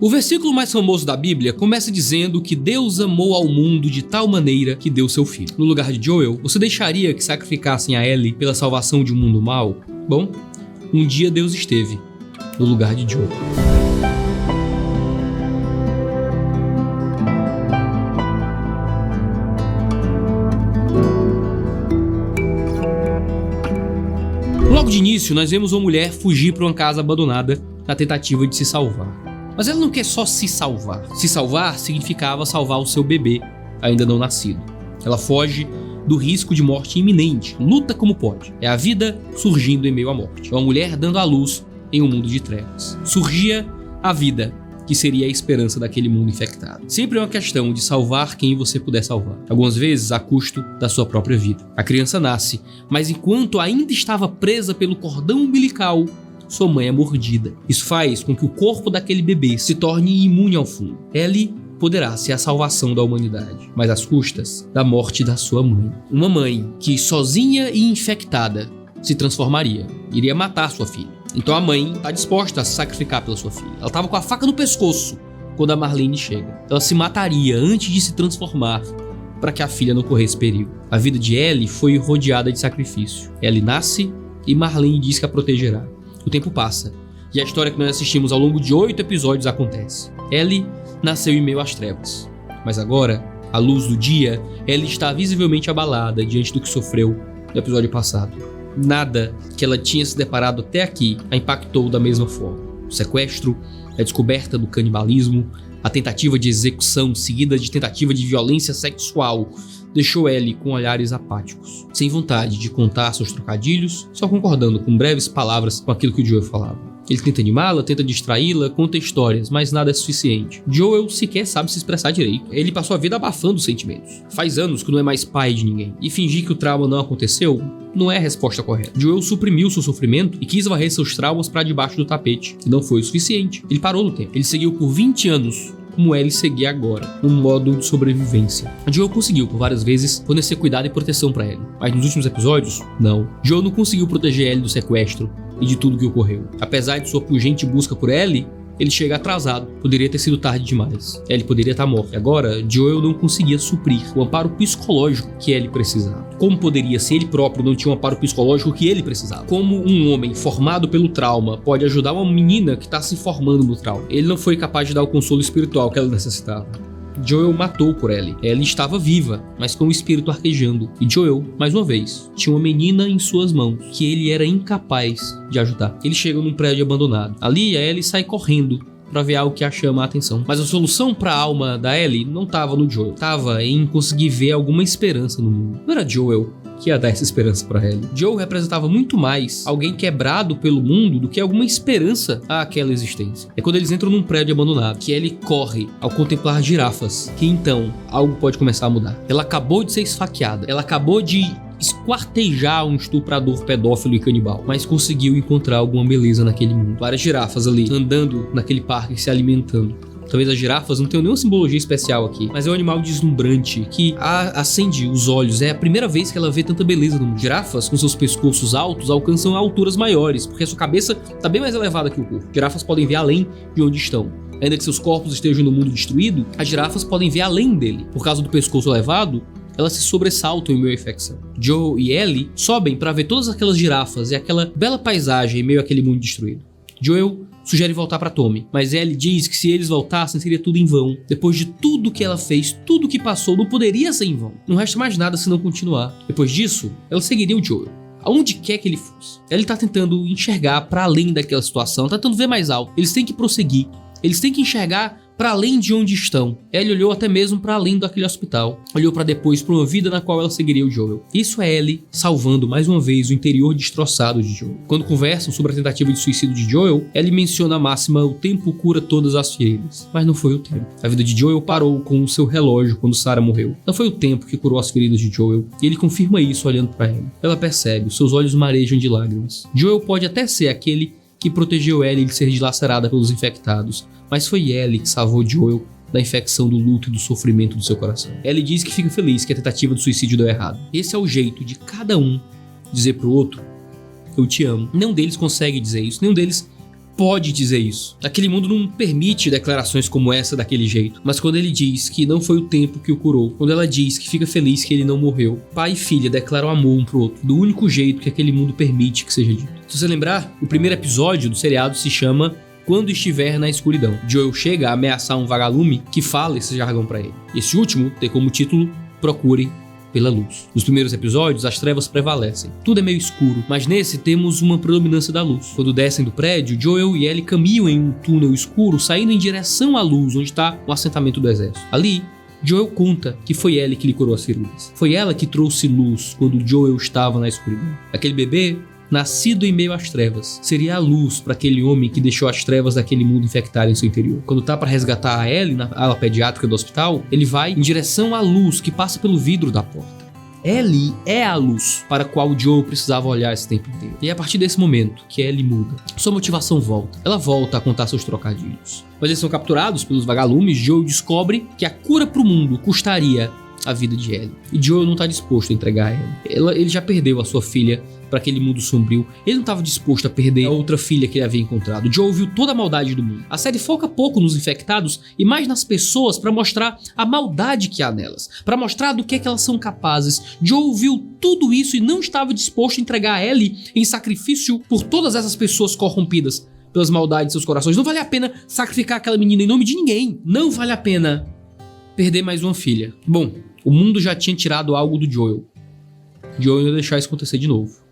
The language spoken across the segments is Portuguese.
O versículo mais famoso da Bíblia começa dizendo que Deus amou ao mundo de tal maneira que deu seu filho. No lugar de Joel, você deixaria que sacrificassem a Ellie pela salvação de um mundo mau? Bom, um dia Deus esteve no lugar de Joel. Logo de início, nós vemos uma mulher fugir para uma casa abandonada na tentativa de se salvar. Mas ela não quer só se salvar. Se salvar significava salvar o seu bebê, ainda não nascido. Ela foge do risco de morte iminente, luta como pode. É a vida surgindo em meio à morte. É uma mulher dando à luz em um mundo de trevas. Surgia a vida, que seria a esperança daquele mundo infectado. Sempre é uma questão de salvar quem você puder salvar. Algumas vezes a custo da sua própria vida. A criança nasce, mas enquanto ainda estava presa pelo cordão umbilical, sua mãe é mordida. Isso faz com que o corpo daquele bebê se torne imune ao fungo. Ellie poderá ser a salvação da humanidade, mas às custas da morte da sua mãe. Uma mãe que sozinha e infectada se transformaria, iria matar sua filha. Então a mãe está disposta a se sacrificar pela sua filha. Ela estava com a faca no pescoço quando a Marlene chega. Ela se mataria antes de se transformar para que a filha não corresse perigo. A vida de Ellie foi rodeada de sacrifício. Ellie nasce e Marlene diz que a protegerá. O tempo passa e a história que nós assistimos ao longo de 8 episódios acontece. Ellie nasceu em meio às trevas, mas agora, à luz do dia, Ellie está visivelmente abalada diante do que sofreu no episódio passado. Nada que ela tinha se deparado até aqui a impactou da mesma forma. O sequestro, a descoberta do canibalismo, a tentativa de execução seguida de tentativa de violência sexual deixou Ellie com olhares apáticos, sem vontade de contar seus trocadilhos, só concordando com breves palavras com aquilo que o Joel falava. Ele tenta animá-la, tenta distraí-la, conta histórias, mas nada é suficiente. Joel sequer sabe se expressar direito. Ele passou a vida abafando os sentimentos. Faz anos que não é mais pai de ninguém. E fingir que o trauma não aconteceu não é a resposta correta. Joel suprimiu seu sofrimento e quis varrer seus traumas para debaixo do tapete. E não foi o suficiente. Ele parou no tempo. Ele seguiu por 20 anos como Ellie seguia agora, num modo de sobrevivência. Joel conseguiu, por várias vezes, fornecer cuidado e proteção para Ellie. Mas nos últimos episódios, não. Joel não conseguiu proteger Ellie do sequestro e de tudo que ocorreu. Apesar de sua pungente busca por Ellie, ele chega atrasado. Poderia ter sido tarde demais. Ellie poderia estar morta. Agora, Joel não conseguia suprir o amparo psicológico que Ellie precisava. Como poderia se ele próprio não tinha um amparo psicológico que ele precisava? Como um homem formado pelo trauma pode ajudar uma menina que está se formando no trauma? Ele não foi capaz de dar o consolo espiritual que ela necessitava. Joel matou por Ellie. Ellie estava viva, mas com o espírito arquejando. E Joel, mais uma vez, tinha uma menina em suas mãos, que ele era incapaz de ajudar. Ele chega num prédio abandonado. Ali, a Ellie sai correndo para ver algo que a chama a atenção. Mas a solução para a alma da Ellie não estava no Joel. Estava em conseguir ver alguma esperança no mundo. Não era Joel que ia dar essa esperança para Ellie. Joel representava muito mais alguém quebrado pelo mundo do que alguma esperança àquela existência. É quando eles entram num prédio abandonado que Ellie corre ao contemplar girafas, que então algo pode começar a mudar. Ela acabou de ser esfaqueada, ela acabou de esquartejar um estuprador pedófilo e canibal, mas conseguiu encontrar alguma beleza naquele mundo. Várias girafas ali andando naquele parque, se alimentando. Talvez as girafas não tenham nenhuma simbologia especial aqui, mas é um animal deslumbrante que acende os olhos. É a primeira vez que ela vê tanta beleza no mundo. Girafas, com seus pescoços altos, alcançam alturas maiores, porque a sua cabeça está bem mais elevada que o corpo. Girafas podem ver além de onde estão. Ainda que seus corpos estejam no mundo destruído, as girafas podem ver além dele. Por causa do pescoço elevado, elas se sobressaltam em meio à infecção. Joe e Ellie sobem para ver todas aquelas girafas e aquela bela paisagem em meio àquele mundo destruído. Joel sugere voltar para Tommy, mas Ellie diz que se eles voltassem seria tudo em vão. Depois de tudo que ela fez, tudo que passou, não poderia ser em vão. Não resta mais nada se não continuar. Depois disso, ela seguiria o Joel, aonde quer que ele fosse. Ellie tá tentando enxergar para além daquela situação, tá tentando ver mais alto. Eles têm que prosseguir, eles têm que enxergar para além de onde estão. Ellie olhou até mesmo para além daquele hospital. Olhou para depois para uma vida na qual ela seguiria o Joel. Isso é Ellie salvando mais uma vez o interior destroçado de Joel. Quando conversam sobre a tentativa de suicídio de Joel, Ellie menciona a máxima: o tempo cura todas as feridas. Mas não foi o tempo. A vida de Joel parou com o seu relógio quando Sarah morreu. Não foi o tempo que curou as feridas de Joel. E ele confirma isso olhando para ela. Ela percebe, os seus olhos marejam de lágrimas. Joel pode até ser aquele que protegeu Ellie de ser dilacerada pelos infectados, mas foi Ellie que salvou Joel da infecção do luto e do sofrimento do seu coração. Ellie diz que fica feliz que a tentativa de suicídio deu errado. Esse é o jeito de cada um dizer pro outro: eu te amo. Nenhum deles consegue dizer isso, nenhum deles pode dizer isso. Aquele mundo não permite declarações como essa daquele jeito. Mas quando ele diz que não foi o tempo que o curou, quando ela diz que fica feliz que ele não morreu, pai e filha declaram amor um pro outro, do único jeito que aquele mundo permite que seja dito. Se você lembrar, o primeiro episódio do seriado se chama Quando Estiver na Escuridão. Joel chega a ameaçar um vagalume que fala esse jargão pra ele. Esse último tem como título Procure pela Luz. Nos primeiros episódios, as trevas prevalecem. Tudo é meio escuro, mas nesse temos uma predominância da luz. Quando descem do prédio, Joel e Ellie caminham em um túnel escuro, saindo em direção à luz, onde está o assentamento do exército. Ali, Joel conta que foi Ellie que lhe curou as feridas. Foi ela que trouxe luz quando Joel estava na escuridão. Aquele bebê, nascido em meio às trevas, seria a luz para aquele homem que deixou as trevas daquele mundo infectarem seu interior. Quando tá para resgatar a Ellie na ala pediátrica do hospital, ele vai em direção à luz que passa pelo vidro da porta. Ellie é a luz para a qual Joel precisava olhar esse tempo inteiro. E é a partir desse momento que Ellie muda. Sua motivação volta. Ela volta a contar seus trocadilhos. Mas eles são capturados pelos vagalumes. Joel descobre que a cura para o mundo custaria a vida de Ellie. E Joel não está disposto a entregar a Ellie. Ele já perdeu a sua filha para aquele mundo sombrio. Ele não estava disposto a perder a outra filha que ele havia encontrado. Joel viu toda a maldade do mundo. A série foca pouco nos infectados e mais nas pessoas para mostrar a maldade que há nelas, para mostrar do que elas são capazes. Joel viu tudo isso e não estava disposto a entregar a Ellie em sacrifício por todas essas pessoas corrompidas pelas maldades de seus corações. Não vale a pena sacrificar aquela menina em nome de ninguém. Não vale a pena perder mais uma filha. Bom, o mundo já tinha tirado algo do Joel. Joel ia deixar isso acontecer de novo.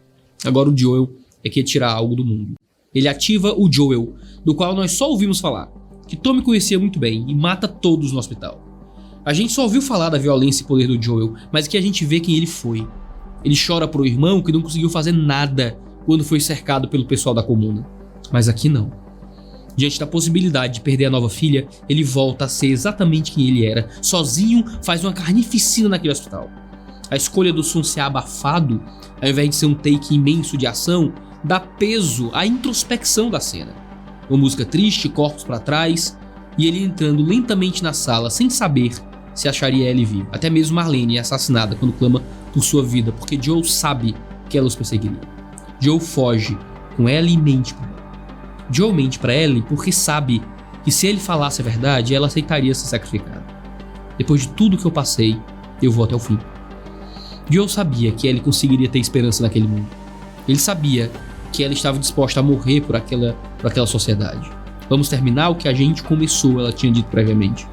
Agora o Joel é que ia tirar algo do mundo. Ele ativa o Joel, do qual nós só ouvimos falar, que Tommy conhecia muito bem e mata todos no hospital. A gente só ouviu falar da violência e poder do Joel, mas aqui a gente vê quem ele foi. Ele chora pro irmão que não conseguiu fazer nada quando foi cercado pelo pessoal da comuna. Mas aqui não. Diante da possibilidade de perder a nova filha, ele volta a ser exatamente quem ele era. Sozinho, faz uma carnificina naquele hospital. A escolha do som ser abafado, ao invés de ser um take imenso de ação, dá peso à introspecção da cena. Uma música triste, corpos pra trás, e ele entrando lentamente na sala sem saber se acharia Ellie viva. Até mesmo Marlene é assassinada quando clama por sua vida, porque Joel sabe que ela os perseguiria. Joel foge com Ellie e mente pra ela. Joel mente pra Ellie porque sabe que se ele falasse a verdade, ela aceitaria ser sacrificada. Depois de tudo que eu passei, eu vou até o fim. Joel sabia que Ellie conseguiria ter esperança naquele mundo. Ele sabia que ela estava disposta a morrer por aquela sociedade. Vamos terminar o que a gente começou, ela tinha dito previamente.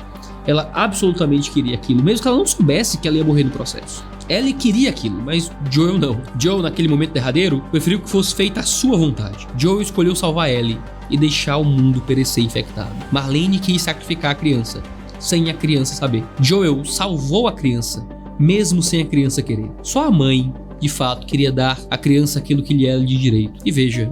Ela absolutamente queria aquilo, mesmo que ela não soubesse que ela ia morrer no processo. Ellie queria aquilo, mas Joel não. Joel, naquele momento derradeiro, preferiu que fosse feita a sua vontade. Joel escolheu salvar Ellie e deixar o mundo perecer infectado. Marlene quis sacrificar a criança, sem a criança saber. Joel salvou a criança, mesmo sem a criança querer. Só a mãe, de fato, queria dar à criança aquilo que lhe era de direito. E veja,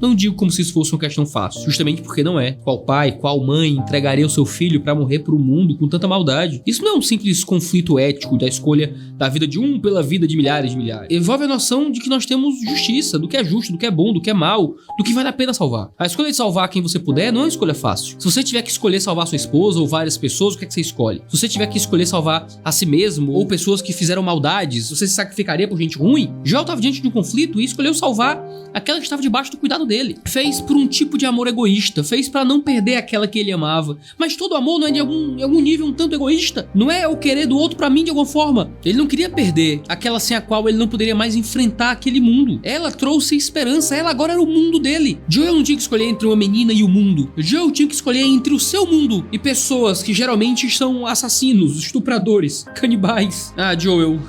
não digo como se isso fosse uma questão fácil, justamente porque não é. Qual pai, qual mãe entregaria o seu filho para morrer por um mundo com tanta maldade? Isso não é um simples conflito ético da escolha da vida de um pela vida de milhares de milhares. Envolve a noção de que nós temos justiça, do que é justo, do que é bom, do que é mal, do que vale a pena salvar. A escolha de salvar quem você puder não é uma escolha fácil. Se você tiver que escolher salvar sua esposa ou várias pessoas, o que é que você escolhe? Se você tiver que escolher salvar a si mesmo ou pessoas que fizeram maldades, você se sacrificaria por gente ruim? Joel estava diante de um conflito e escolheu salvar aquela que estava debaixo do cuidado dele. Fez por um tipo de amor egoísta, fez para não perder aquela que ele amava. Mas todo amor não é de algum nível um tanto egoísta. Não é o querer do outro para mim de alguma forma. Ele não queria perder aquela sem a qual ele não poderia mais enfrentar aquele mundo. Ela trouxe esperança, ela agora era o mundo dele. Joel não tinha que escolher entre uma menina e o mundo. Joel tinha que escolher entre o seu mundo e pessoas que geralmente são assassinos, estupradores, canibais. Ah, Joel,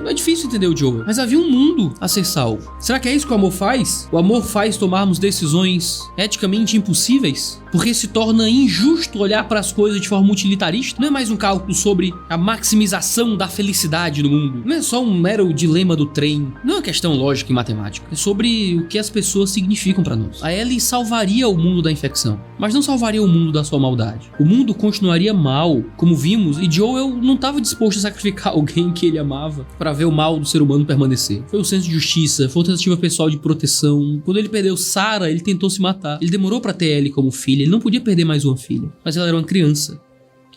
é difícil entender o Joel. Mas havia um mundo a ser salvo. Será que é isso que o amor faz? O amor faz tomarmos decisões eticamente impossíveis? Porque se torna injusto olhar para as coisas de forma utilitarista? Não é mais um cálculo sobre a maximização da felicidade no mundo. Não é só um mero dilema do trem. Não é uma questão lógica e matemática. É sobre o que as pessoas significam para nós. A Ellie salvaria o mundo da infecção, mas não salvaria o mundo da sua maldade. O mundo continuaria mal, como vimos, e Joel não estava disposto a sacrificar alguém que ele amava para ver o mal do ser humano permanecer. Foi um senso de justiça, foi uma tentativa pessoal de proteção. Quando ele perdeu Sarah, ele tentou se matar. Ele demorou para ter Ellie como filha. Ele não podia perder mais uma filha, mas ela era uma criança.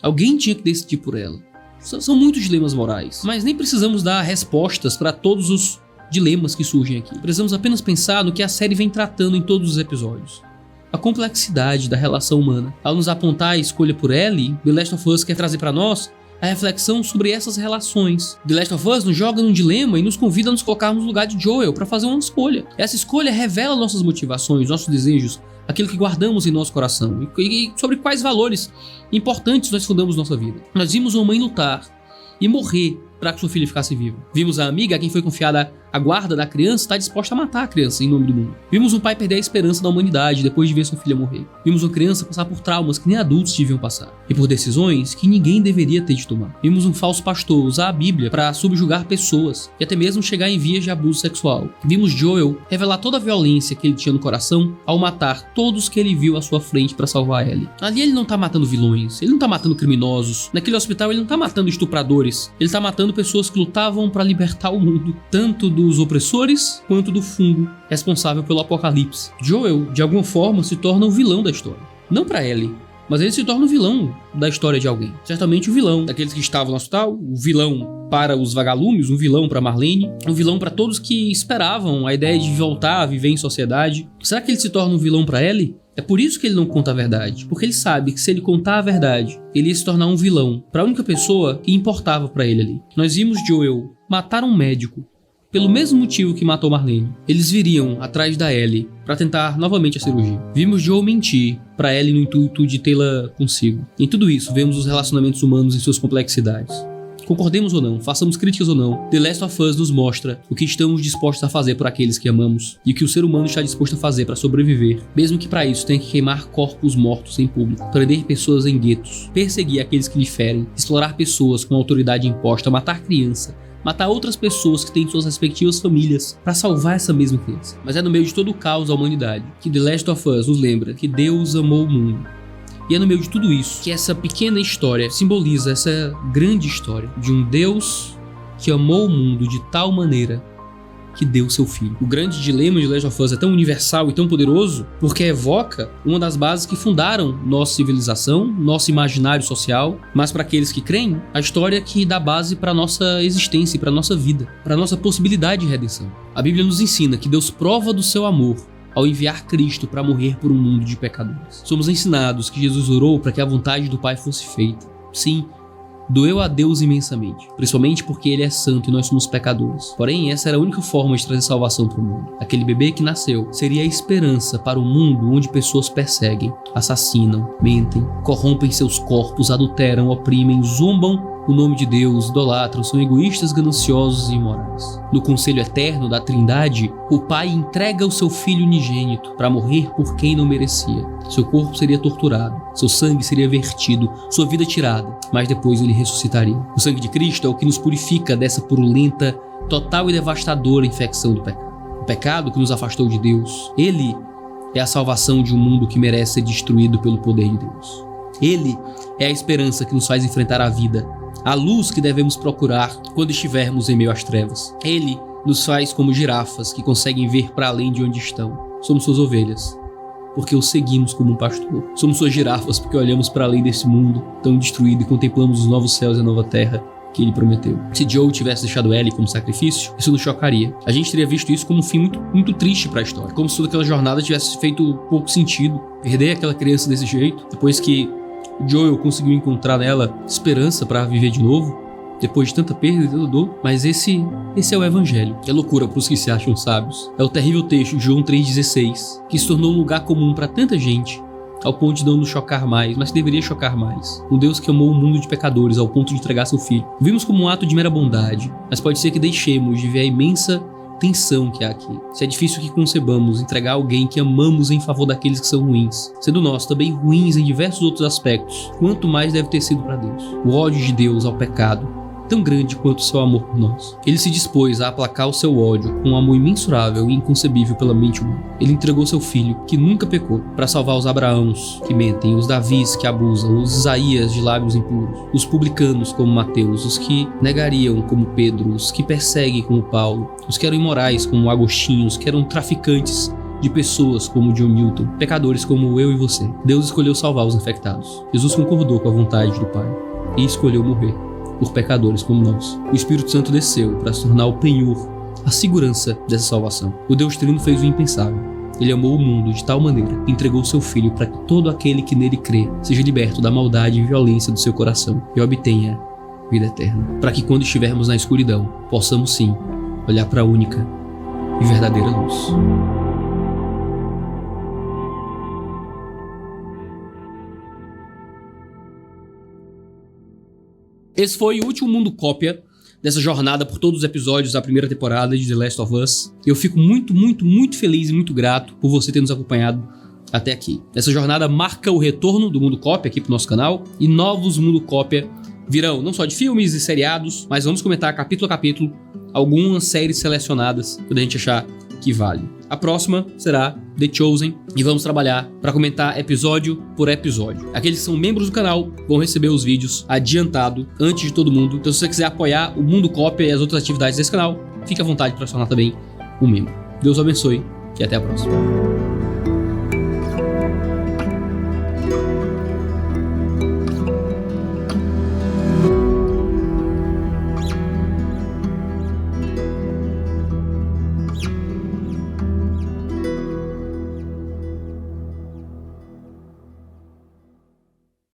Alguém tinha que decidir por ela. São muitos dilemas morais, mas nem precisamos dar respostas para todos os dilemas que surgem aqui. Precisamos apenas pensar no que a série vem tratando em todos os episódios. a complexidade da relação humana. Ao nos apontar a escolha por Ellie, The Last of Us quer trazer para nós a reflexão sobre essas relações. The Last of Us nos joga num dilema e nos convida a nos colocarmos no lugar de Joel para fazer uma escolha. Essa escolha revela nossas motivações, nossos desejos, aquilo que guardamos em nosso coração e sobre quais valores importantes nós fundamos nossa vida. Nós vimos uma mãe lutar e morrer para que sua filha ficasse viva. Vimos a amiga a quem foi confiada a guarda da criança estar disposta a matar a criança em nome do mundo. Vimos um pai perder a esperança da humanidade depois de ver sua filha morrer. Vimos uma criança passar por traumas que nem adultos deviam passar e por decisões que ninguém deveria ter de tomar. Vimos um falso pastor usar a Bíblia para subjugar pessoas e até mesmo chegar em vias de abuso sexual. Vimos Joel revelar toda a violência que ele tinha no coração ao matar todos que ele viu à sua frente para salvar Ellie. Ali ele não tá matando vilões, ele não tá matando criminosos. Naquele hospital ele não tá matando estupradores, ele tá matando pessoas que lutavam para libertar o mundo, tanto dos opressores quanto do fungo responsável pelo apocalipse. Joel, de alguma forma, se torna o vilão da história. Não para Ellie, mas ele se torna o vilão da história de alguém. Certamente o vilão daqueles que estavam no hospital, o vilão para os vagalumes, um vilão para Marlene, um vilão para todos que esperavam a ideia de voltar a viver em sociedade. Será que ele se torna um vilão para Ellie? É por isso que ele não conta a verdade, porque ele sabe que se ele contar a verdade, ele ia se tornar um vilão para a única pessoa que importava para ele ali. Nós vimos Joel matar um médico pelo mesmo motivo que matou Marlene. Eles viriam atrás da Ellie para tentar novamente a cirurgia. Vimos Joel mentir para Ellie no intuito de tê-la consigo. Em tudo isso, vemos os relacionamentos humanos em suas complexidades. Concordemos ou não, façamos críticas ou não, The Last of Us nos mostra o que estamos dispostos a fazer por aqueles que amamos e o que o ser humano está disposto a fazer para sobreviver, mesmo que para isso tenha que queimar corpos mortos em público, prender pessoas em guetos, perseguir aqueles que lhe ferem, explorar pessoas com autoridade imposta, matar criança, matar outras pessoas que têm suas respectivas famílias para salvar essa mesma criança. Mas é no meio de todo o caos da humanidade que The Last of Us nos lembra que Deus amou o mundo. E é no meio de tudo isso que essa pequena história simboliza essa grande história de um Deus que amou o mundo de tal maneira que deu seu filho. O grande dilema de The Last of Us é tão universal e tão poderoso porque evoca uma das bases que fundaram nossa civilização, nosso imaginário social, mas para aqueles que creem, a história que dá base para nossa existência e para nossa vida, para nossa possibilidade de redenção. A Bíblia nos ensina que Deus prova do seu amor ao enviar Cristo para morrer por um mundo de pecadores. Somos ensinados que Jesus orou para que a vontade do Pai fosse feita. Sim, doeu a Deus imensamente, principalmente porque Ele é santo e nós somos pecadores. Porém, essa era a única forma de trazer salvação para o mundo. Aquele bebê que nasceu seria a esperança para um mundo onde pessoas perseguem, assassinam, mentem, corrompem seus corpos, adulteram, oprimem, zombam o nome de Deus, idolatram, são egoístas, gananciosos e imorais. No conselho eterno da Trindade, o Pai entrega o seu Filho unigênito para morrer por quem não merecia. Seu corpo seria torturado, seu sangue seria vertido, sua vida tirada, mas depois ele ressuscitaria. O sangue de Cristo é o que nos purifica dessa purulenta, total e devastadora infecção do pecado. O pecado que nos afastou de Deus. Ele é a salvação de um mundo que merece ser destruído pelo poder de Deus. Ele é a esperança que nos faz enfrentar a vida, a luz que devemos procurar quando estivermos em meio às trevas. Ele nos faz como girafas que conseguem ver para além de onde estão. Somos suas ovelhas, porque o seguimos como um pastor. Somos suas girafas porque olhamos para além desse mundo tão destruído e contemplamos os novos céus e a nova terra que ele prometeu. Se Joe tivesse deixado Ellie como sacrifício, isso nos chocaria. A gente teria visto isso como um fim muito triste para a história. Como se toda aquela jornada tivesse feito pouco sentido. Perder aquela criança desse jeito, depois que Joel conseguiu encontrar nela esperança para viver de novo, depois de tanta perda e tanta dor. Mas esse é o evangelho. É loucura para os que se acham sábios. É o terrível texto de João 3,16, que se tornou um lugar comum para tanta gente, ao ponto de não nos chocar mais, mas que deveria chocar mais. Um Deus que amou o mundo de pecadores ao ponto de entregar seu filho. Vimos como um ato de mera bondade, mas pode ser que deixemos de ver a imensa tensão que há aqui. Se é difícil que concebamos entregar alguém que amamos em favor daqueles que são ruins, sendo nós também ruins em diversos outros aspectos, quanto mais deve ter sido para Deus. O ódio de Deus ao pecado, tão grande quanto o seu amor por nós. Ele se dispôs a aplacar o seu ódio com um amor imensurável e inconcebível pela mente humana. Ele entregou seu filho, que nunca pecou, para salvar os Abraãos que mentem, os Davis que abusam, os Isaías de lábios impuros, os publicanos como Mateus, os que negariam como Pedro, os que perseguem como Paulo, os que eram imorais como Agostinho, os que eram traficantes de pessoas como John Newton, pecadores como eu e você. Deus escolheu salvar os infectados. Jesus concordou com a vontade do Pai e escolheu morrer por pecadores como nós. O Espírito Santo desceu para se tornar o penhor, a segurança dessa salvação. O Deus Trino fez o impensável. Ele amou o mundo de tal maneira que entregou seu filho para que todo aquele que nele crê seja liberto da maldade e violência do seu coração e obtenha vida eterna. Para que quando estivermos na escuridão, possamos sim olhar para a única e verdadeira luz. Esse foi o último Mundo Cópia dessa jornada por todos os episódios da primeira temporada de The Last of Us. Eu fico muito, muito, muito feliz e muito grato por você ter nos acompanhado até aqui. Essa jornada marca o retorno do Mundo Cópia aqui pro nosso canal e novos Mundo Cópia virão, não só de filmes e seriados, mas vamos comentar capítulo a capítulo algumas séries selecionadas quando a gente achar que vale. A próxima será The Chosen e vamos trabalhar para comentar episódio por episódio. Aqueles que são membros do canal vão receber os vídeos adiantado antes de todo mundo. Então se você quiser apoiar o Mundo Cópia e as outras atividades desse canal, fique à vontade para se tornar também um membro. Deus abençoe e até a próxima.